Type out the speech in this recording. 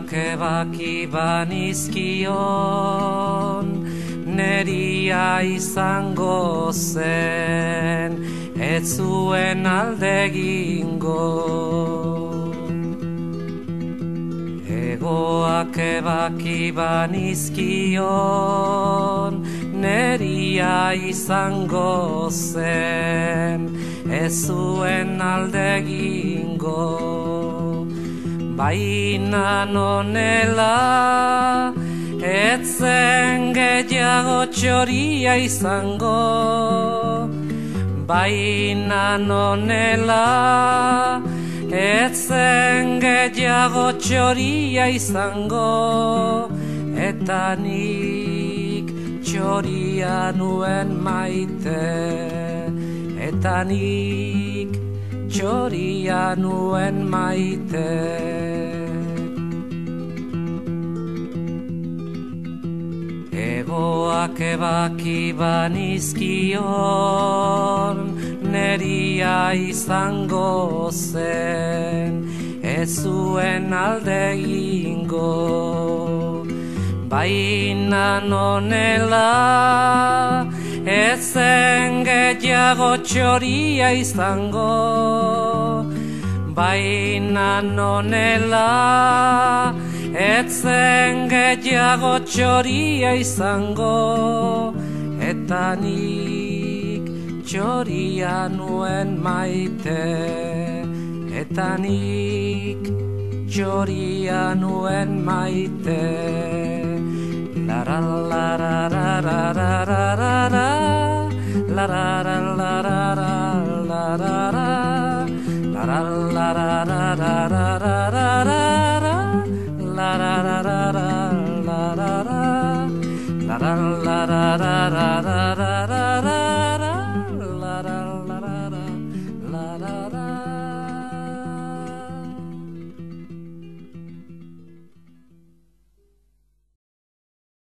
Egoak ebaki banizkion, neria izango zen, ez zuen alde egingo. Egoak ebaki banizkion, neria izango zen, ez zuen alde egingo. Baina nonela, ez zen gehiago txoria izango. Baina nonela, ez zen gehiago txoria izango. Eta nik txoria nuen maite, eta nik txoria nuen maite. Egoak ebaki banizkion, neria izango zen, ez zuen alde egingo. Baina nonela, ez zen gehiago txoria izango. Baina nonela, ez zen gehiago txoria izango. Eta nik txoria nuen maite, eta nik txoria nuen maite. La la la la la la la la la la la la la la la